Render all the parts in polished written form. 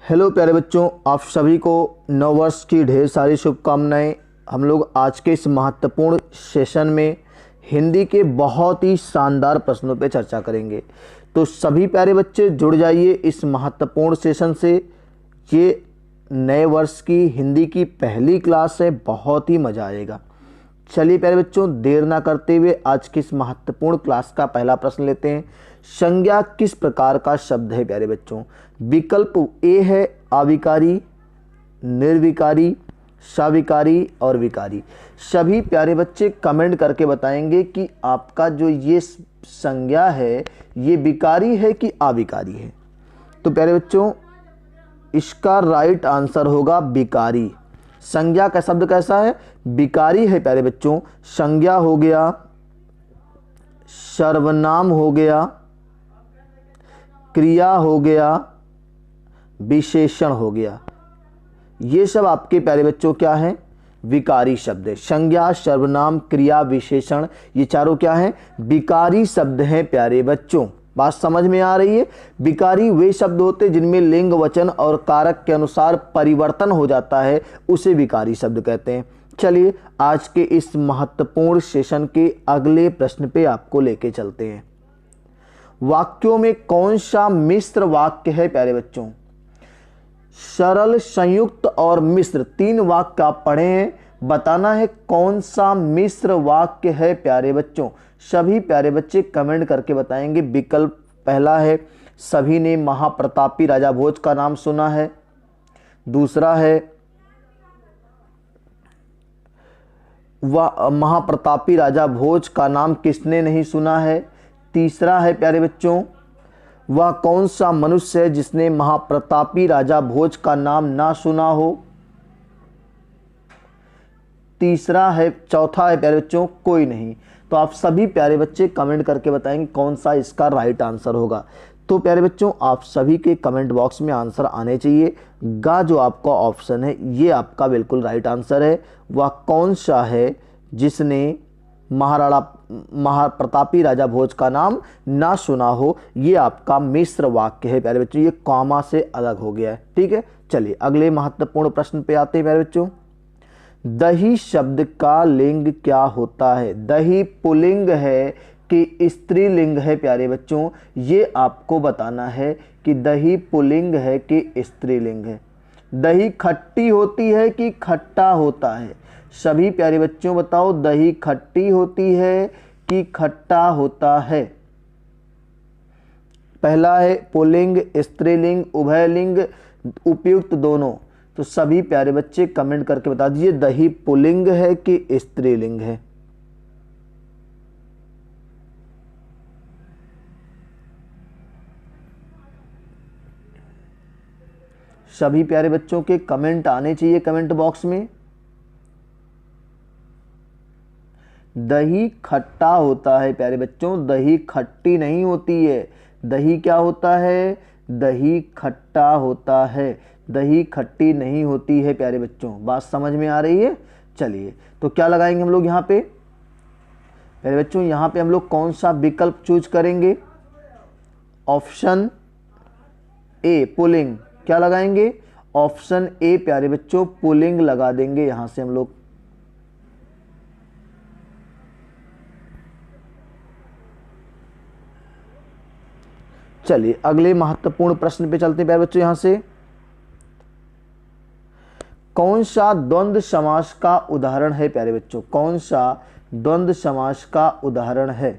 Hello प्यारे बच्चों, आप सभी को नववर्ष की ढेर सारी शुभकामनाएं। हम लोग आज के इस महत्वपूर्ण सेशन में हिंदी के बहुत ही शानदार प्रश्नों पे चर्चा करेंगे। तो सभी प्यारे बच्चे जुड़ जाइए इस महत्वपूर्ण सेशन से। ये नए वर्ष की हिंदी की पहली क्लास है, बहुत ही मज़ा आएगा। चलिए प्यारे बच्चों, देर ना करते हुए आज की इस महत्वपूर्ण क्लास का पहला प्रश्न लेते हैं। संज्ञा किस प्रकार का शब्द है प्यारे बच्चों? विकल्प ए है अविकारी, निर्विकारी, सविकारी और विकारी। सभी प्यारे बच्चे कमेंट करके बताएंगे कि आपका जो ये संज्ञा है ये विकारी है कि अविकारी है। तो प्यारे बच्चों, इसका राइट आंसर होगा विकारी। संज्ञा का शब्द कैसा है? विकारी है प्यारे बच्चों। संज्ञा हो गया, सर्वनाम हो गया, क्रिया हो गया, विशेषण हो गया, ये सब आपके प्यारे बच्चों क्या है? विकारी शब्द है। संज्ञा, सर्वनाम, क्रिया, विशेषण, ये चारों क्या हैं? विकारी शब्द हैं प्यारे बच्चों। बात समझ में आ रही है? विकारी वे शब्द होते हैं जिनमें लिंग, वचन और कारक के अनुसार परिवर्तन हो जाता है, उसे विकारी शब्द कहते हैं। चलिए आज के इस महत्वपूर्ण सेशन के अगले प्रश्न पे आपको लेके चलते हैं। वाक्यों में कौन सा मिश्र वाक्य है प्यारे बच्चों? सरल, संयुक्त और मिश्र, तीन वाक्य आप पढ़े हैं। बताना है कौन सा मिश्र वाक्य है प्यारे बच्चों। सभी प्यारे बच्चे कमेंट करके बताएंगे। विकल्प पहला है सभी ने महाप्रतापी राजा भोज का नाम सुना है। दूसरा है वह महाप्रतापी राजा भोज का नाम किसने नहीं सुना है। तीसरा है प्यारे बच्चों वह कौन सा मनुष्य है जिसने महाप्रतापी राजा भोज का नाम ना सुना हो। चौथा है प्यारे बच्चों कोई नहीं। तो आप सभी प्यारे बच्चे कमेंट करके बताएंगे कौन सा इसका राइट आंसर होगा। तो प्यारे बच्चों, आप सभी के कमेंट बॉक्स में आंसर आने चाहिए। गा जो आपका ऑप्शन है ये आपका बिल्कुल राइट आंसर है। वह कौन सा है जिसने महाप्रतापी राजा भोज का नाम ना सुना हो, ये आपका मिश्र वाक्य है प्यारे बच्चों। ये कॉमा से अलग हो गया है, ठीक है। चलिए अगले महत्वपूर्ण प्रश्न पे आते हैं प्यारे बच्चों। दही शब्द का लिंग क्या होता है? दही पुल्लिंग है कि स्त्रीलिंग है प्यारे बच्चों? ये आपको बताना है कि दही पुल्लिंग है कि स्त्रीलिंग है। दही खट्टी होती है कि खट्टा होता है? सभी प्यारे बच्चों बताओ, दही खट्टी होती है कि खट्टा होता है? पहला है पुल्लिंग, स्त्रीलिंग, उभयलिंग, उपयुक्त दोनों। तो सभी प्यारे बच्चे कमेंट करके बता दीजिए दही पुल्लिंग है कि स्त्रीलिंग है। सभी प्यारे बच्चों के कमेंट आने चाहिए कमेंट बॉक्स में। दही खट्टा होता है प्यारे बच्चों, दही खट्टी नहीं होती है। दही क्या होता है? दही खट्टा होता है, दही खट्टी नहीं होती है प्यारे बच्चों। बात समझ में आ रही है? चलिए तो क्या लगाएंगे हम लोग यहाँ पे प्यारे बच्चों? यहाँ पे हम लोग कौन सा विकल्प चूज करेंगे? Option A pulling. क्या लगाएंगे? ऑप्शन ए प्यारे बच्चों पुल्लिंग लगा देंगे यहां से हम लोग। चलिए अगले महत्वपूर्ण प्रश्न पे चलते हैं प्यारे बच्चों। यहां से कौन सा द्वंद्व समास का उदाहरण है प्यारे बच्चों? कौन सा द्वंद्व समास का उदाहरण है?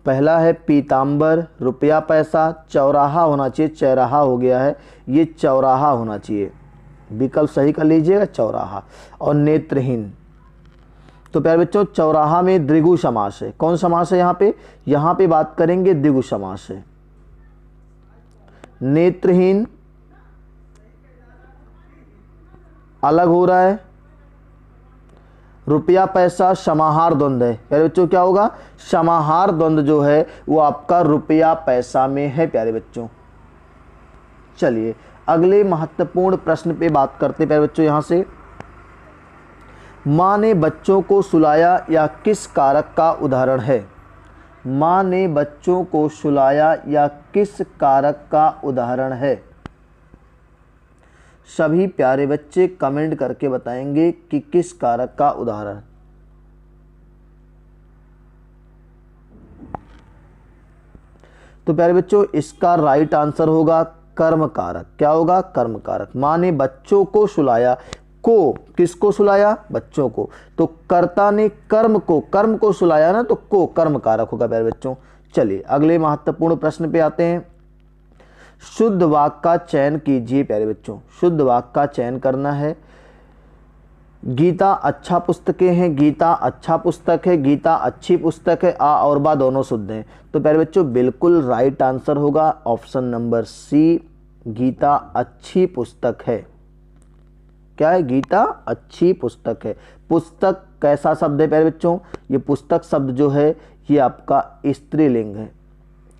पहला है पीतांबर, रुपया पैसा, चौराहा होना चाहिए, चौराहा हो गया है, ये चौराहा होना चाहिए। विकल्प सही कर लीजिएगा, चौराहा। और नेत्रहीन। तो प्यारे बच्चों चौराहा में द्विगु समास है। कौन समास है यहाँ पे? यहाँ पे बात करेंगे द्विगु समास है। नेत्रहीन अलग हो रहा है। रुपया पैसा समाहार द्वंद्व है प्यारे बच्चों। क्या होगा? समाहार द्वंद्व जो है वो आपका रुपया पैसा में है प्यारे बच्चों। चलिए अगले महत्वपूर्ण प्रश्न पे बात करते हैं प्यारे बच्चों। यहां से माँ ने बच्चों को सुलाया या किस कारक का उदाहरण है? माँ ने बच्चों को सुलाया या किस कारक का उदाहरण है? सभी प्यारे बच्चे कमेंट करके बताएंगे कि किस कारक का उदाहरण। तो प्यारे बच्चों इसका राइट आंसर होगा कर्म कारक। क्या होगा? कर्म कारक। माँ ने बच्चों को सुलाया, को किसको सुलाया? बच्चों को। तो कर्ता ने कर्म को सुलाया ना, तो को कर्म कारक होगा प्यारे बच्चों। चलिए अगले महत्वपूर्ण प्रश्न पे आते हैं। शुद्ध वाक्य का चयन कीजिए प्यारे बच्चों। शुद्ध वाक्य का चयन करना है। गीता अच्छा पुस्तकें हैं, गीता अच्छा पुस्तक है, गीता अच्छी पुस्तक है, आ और बा दोनों शुद्ध हैं। तो प्यारे बच्चों बिल्कुल राइट आंसर होगा ऑप्शन नंबर सी, गीता अच्छी पुस्तक है। क्या है? गीता अच्छी पुस्तक है। पुस्तक कैसा शब्द है प्यारे बच्चों? ये पुस्तक शब्द जो है ये आपका स्त्रीलिंग है।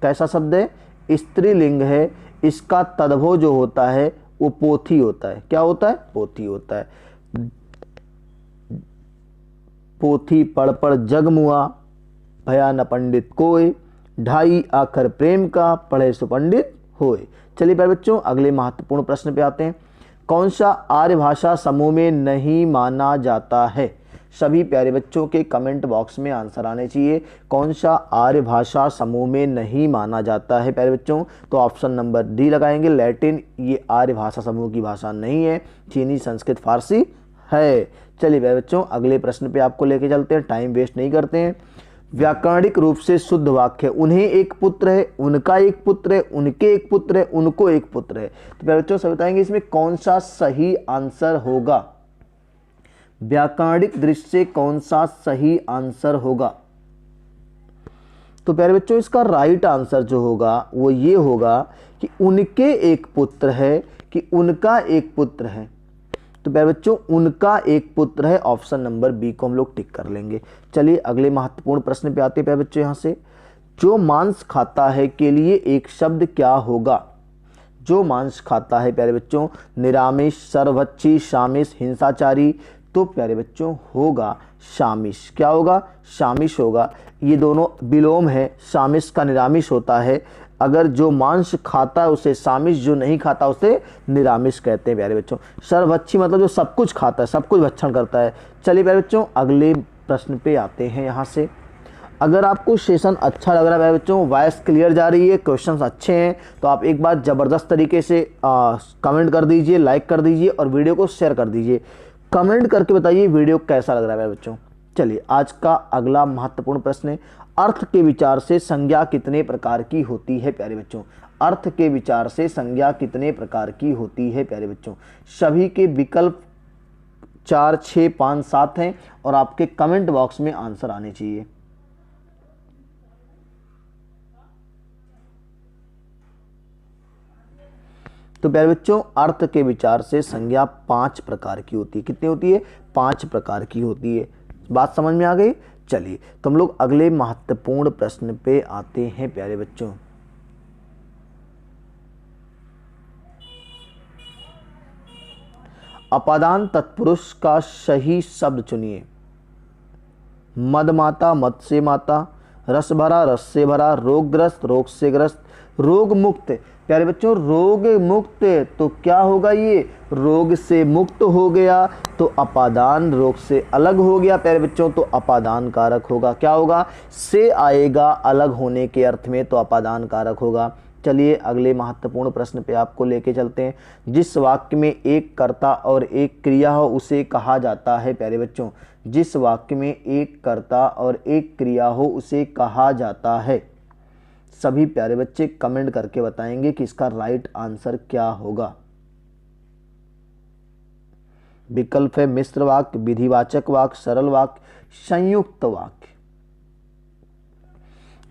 कैसा शब्द है? स्त्रीलिंग है। इसका तद्भव जो होता है वो पोथी होता है। क्या होता है? पोथी होता है। पोथी पढ़ पढ़ जग मुआ, भया न पंडित कोय, ढाई आखर प्रेम का, पढ़े सो पंडित होए। चलिए प्यारे बच्चों अगले महत्वपूर्ण प्रश्न पे आते हैं। कौन सा आर्य भाषा समूह में नहीं माना जाता है? सभी प्यारे बच्चों के कमेंट बॉक्स में आंसर आने चाहिए। कौन सा आर्य भाषा समूह में नहीं माना जाता है प्यारे बच्चों? तो ऑप्शन नंबर डी लगाएंगे, लैटिन। ये आर्य भाषा समूह की भाषा नहीं है। चीनी, संस्कृत, फारसी है। चलिए प्यारे बच्चों अगले प्रश्न पे आपको लेके चलते हैं, टाइम वेस्ट नहीं करते हैं। व्याकरणिक रूप से शुद्ध वाक्य है। उन्हें एक पुत्र है, उनका एक पुत्र है, उनके एक पुत्र है, उनको एक पुत्र है। तो प्यारे बच्चों सब बताएंगे इसमें कौन सा सही आंसर होगा? व्याकरणिक दृष्टि से कौन सा सही आंसर होगा? तो प्यारे बच्चों इसका राइट आंसर जो होगा वो ये होगा कि उनके एक पुत्र है कि उनका एक पुत्र है। तो प्यारे बच्चों उनका एक पुत्र है, ऑप्शन नंबर बी को हम लोग टिक कर लेंगे। चलिए अगले महत्वपूर्ण प्रश्न पे आते हैं प्यारे बच्चों। यहाँ से जो मांस खाता है के लिए एक शब्द क्या होगा? जो मांस खाता है प्यारे बच्चों, निरामिष, सर्वभक्षी, शामिश, हिंसाचारी। तो प्यारे बच्चों होगा शामिश। क्या होगा? शामिश होगा। ये दोनों विलोम है, शामिश का निरामिष होता है। अगर जो मांस खाता है उसे शामिश, जो नहीं खाता उसे निरामिष कहते हैं प्यारे बच्चों। सर्वभक्षी मतलब जो सब कुछ खाता है, सब कुछ भक्षण करता है। चलिए प्यारे बच्चों अगले प्रश्न पे आते हैं। यहाँ से अगर आपको सेशन अच्छा लग रहा है प्यारे बच्चों, वॉइस क्लियर जा रही है, क्वेश्चंस अच्छे हैं, तो आप एक बार ज़बरदस्त तरीके से कमेंट कर दीजिए, लाइक कर दीजिए और वीडियो को शेयर कर दीजिए। कमेंट करके बताइए वीडियो कैसा लग रहा है प्यारे बच्चों। चलिए आज का अगला महत्वपूर्ण प्रश्न है, अर्थ के विचार से संज्ञा कितने प्रकार की होती है प्यारे बच्चों? अर्थ के विचार से संज्ञा कितने प्रकार की होती है प्यारे बच्चों? सभी के विकल्प 4, 6, 5, 7 हैं और आपके कमेंट बॉक्स में आंसर आने चाहिए। तो प्यारे बच्चों अर्थ के विचार से संज्ञा 5 प्रकार की होती है। कितनी होती है? 5 प्रकार की होती है। बात समझ में आ गई? चलिए तो हम लोग अगले महत्वपूर्ण प्रश्न पे आते हैं प्यारे बच्चों। अपादान तत्पुरुष का सही शब्द चुनिए। मदमाता, मद से माता, रस भरा, रस से भरा, रोगग्रस्त, रोग से ग्रस्त, रोग मुक्त। प्यारे बच्चों रोग मुक्त तो क्या होगा? ये रोग से मुक्त हो गया तो अपादान रोग से अलग हो गया प्यारे बच्चों, तो अपादान कारक होगा। क्या होगा? से आएगा अलग होने के अर्थ में, तो अपादान कारक होगा। चलिए अगले महत्वपूर्ण प्रश्न पे आपको लेके चलते हैं। जिस वाक्य में एक कर्ता और एक क्रिया हो उसे कहा जाता है प्यारे बच्चों। जिस वाक्य में एक कर्ता और एक क्रिया हो उसे कहा जाता है। सभी प्यारे बच्चे कमेंट करके बताएंगे कि इसका राइट आंसर क्या होगा। विकल्प है मिश्र वाक्य, विधिवाचक वाक्य, सरल वाक्य, संयुक्त वाक्य।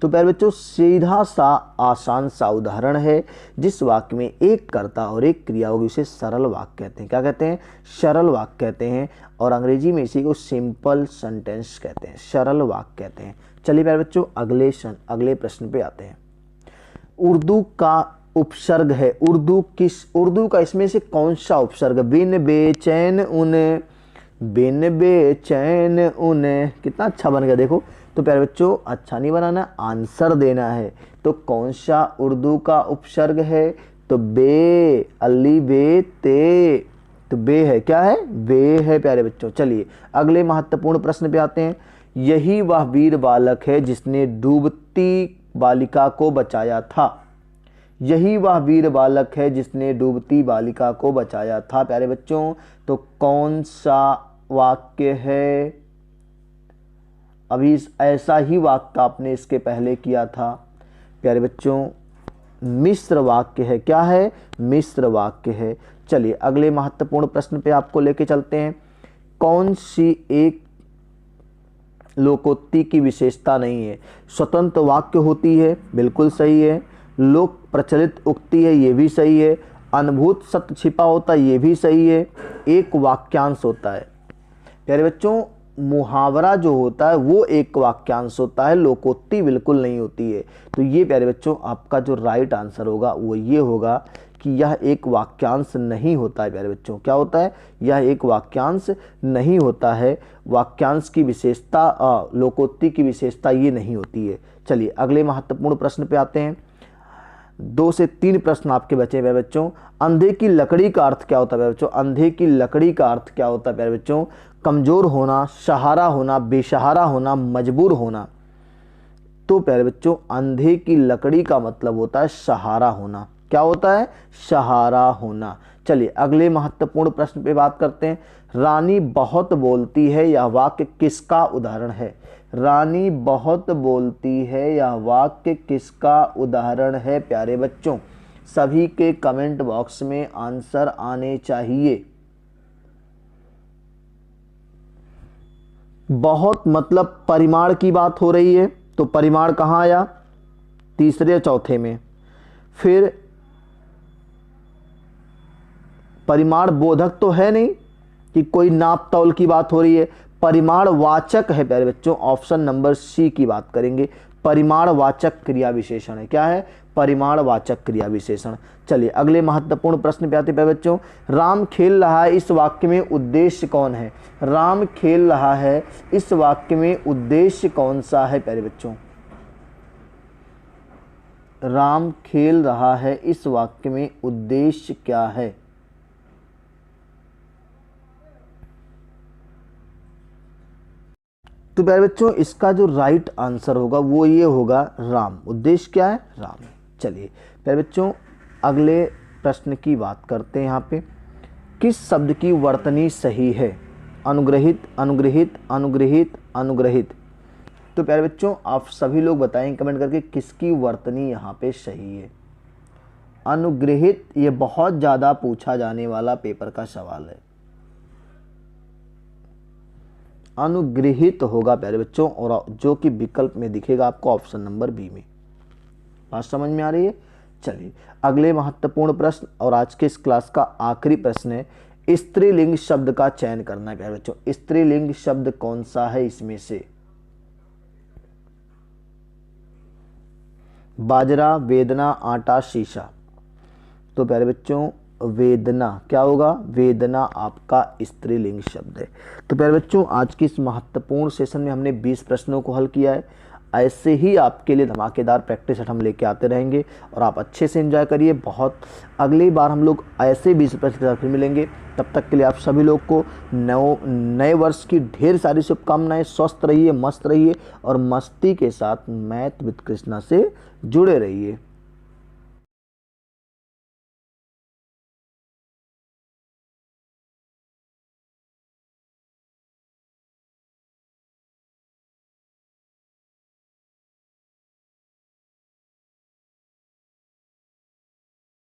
तो प्यारे बच्चों सीधा सा आसान सा उदाहरण है। जिस वाक्य में एक कर्ता और एक क्रिया होगी उसे सरल वाक्य कहते हैं। क्या कहते हैं? सरल वाक्य कहते हैं। और अंग्रेजी में इसी को सिंपल सेंटेंस कहते हैं, सरल वाक्य कहते हैं। चलिए प्यारे बच्चों अगले प्रश्न पे आते हैं। उर्दू का उपसर्ग है। उर्दू का इसमें से कौन सा उपसर्ग? बिन बेचैन उन, बिन बेचैन उन। कितना अच्छा बन गया देखो। तो प्यारे बच्चों अच्छा नहीं बनाना, आंसर देना है। तो कौन सा उर्दू का उपसर्ग है? तो बे, अली बे ते, तो बे है, क्या है? बे है प्यारे बच्चों। चलिए अगले महत्वपूर्ण प्रश्न पे आते हैं। यही वह वीर बालक है जिसने डूबती बालिका को बचाया था। यही वह वीर बालक है जिसने डूबती बालिका को बचाया था प्यारे बच्चों। तो कौन सा वाक्य है? अभी ऐसा ही वाक्य आपने इसके पहले किया था प्यारे बच्चों, मिश्र वाक्य है। क्या है? मिश्र वाक्य है। चलिए अगले महत्वपूर्ण प्रश्न पे आपको लेके चलते हैं। कौन सी एक लोकोक्ति की विशेषता नहीं है? स्वतंत्र वाक्य होती है, बिल्कुल सही है। लोक प्रचलित उक्ति है, ये भी सही है। अनुभूत सत्य छिपा होता है, ये भी सही है। एक वाक्यांश होता है प्यारे बच्चों, मुहावरा जो होता है वो एक वाक्यांश होता है, लोकोक्ति बिल्कुल नहीं होती है। तो ये प्यारे बच्चों आपका जो राइट आंसर होगा वो ये होगा कि यह एक वाक्यांश नहीं होता है प्यारे बच्चों। क्या होता है? यह एक वाक्यांश नहीं होता है। वाक्यांश की विशेषता, लोकोक्ति की विशेषता ये नहीं होती है। चलिए अगले महत्वपूर्ण प्रश्न पे आते हैं। 2 से 3 प्रश्न आपके बचे प्यारे बच्चों। अंधे की लकड़ी का अर्थ क्या होता है प्यारे बच्चों? अंधे की लकड़ी का अर्थ क्या होता है प्यारे बच्चों? कमजोर होना, सहारा होना, बेसहारा होना, मजबूर होना। तो प्यारे बच्चों अंधे की लकड़ी का मतलब होता है सहारा होना। क्या होता है? सहारा होना। चलिए अगले महत्वपूर्ण प्रश्न पे बात करते हैं। रानी बहुत बोलती है, यह वाक्य किसका उदाहरण है? रानी बहुत बोलती है, यह वाक्य किसका उदाहरण है प्यारे बच्चों? सभी के कमेंट बॉक्स में आंसर आने चाहिए। बहुत मतलब परिमाण की बात हो रही है, तो परिमाण कहाँ आया? तीसरे या चौथे में। फिर परिमाण बोधक तो है नहीं कि कोई नाप तौल की बात हो रही है, परिमाण वाचक है प्यारे बच्चों। ऑप्शन नंबर सी की बात करेंगे। परिमाण वाचक क्रिया विशेषण है। क्या है? परिमाण वाचक क्रिया विशेषण। चलिए अगले महत्वपूर्ण प्रश्न पे आते प्यारे बच्चों। राम खेल रहा है, इस वाक्य में उद्देश्य कौन है? राम खेल रहा है, इस वाक्य में उद्देश्य कौन सा है प्यारे बच्चों? राम खेल रहा है, इस वाक्य में उद्देश्य क्या है? तो प्यारे बच्चों इसका जो राइट आंसर होगा वो ये होगा राम। उद्देश्य क्या है? राम। चलिए प्यारे बच्चों अगले प्रश्न की बात करते हैं। यहाँ पे किस शब्द की वर्तनी सही है? अनुग्रहित, अनुग्रहित, अनुग्रहित, अनुग्रहित। तो प्यारे बच्चों आप सभी लोग बताएं कमेंट करके किसकी वर्तनी यहाँ पे सही है। अनुग्रहित ये बहुत ज़्यादा पूछा जाने वाला पेपर का सवाल है। अनुग्रहित होगा प्यारे बच्चों, और जो कि विकल्प में दिखेगा आपको ऑप्शन नंबर बी में। बात समझ में आ रही है? चलिए अगले महत्वपूर्ण प्रश्न और आज के इस क्लास का आखिरी प्रश्न है। स्त्रीलिंग शब्द का चयन करना है प्यारे बच्चों। स्त्रीलिंग शब्द कौन सा है इसमें से? बाजरा, वेदना, आटा, शीशा। तो प्यारे बच्चों वेदना क्या होगा? वेदना आपका स्त्रीलिंग शब्द है। तो प्यारे बच्चों आज की इस महत्वपूर्ण सेशन में हमने 20 प्रश्नों को हल किया है। ऐसे ही आपके लिए धमाकेदार प्रैक्टिस सेट हम लेके आते रहेंगे और आप अच्छे से एंजॉय करिए। बहुत अगली बार हम लोग ऐसे 20 प्रश्न के साथ फिर मिलेंगे। तब तक के लिए आप सभी लोग को नए वर्ष की ढेर सारी शुभकामनाएं। स्वस्थ रहिए, मस्त रहिए और मस्ती के साथ मैथ विद कृष्णा से जुड़े रहिए।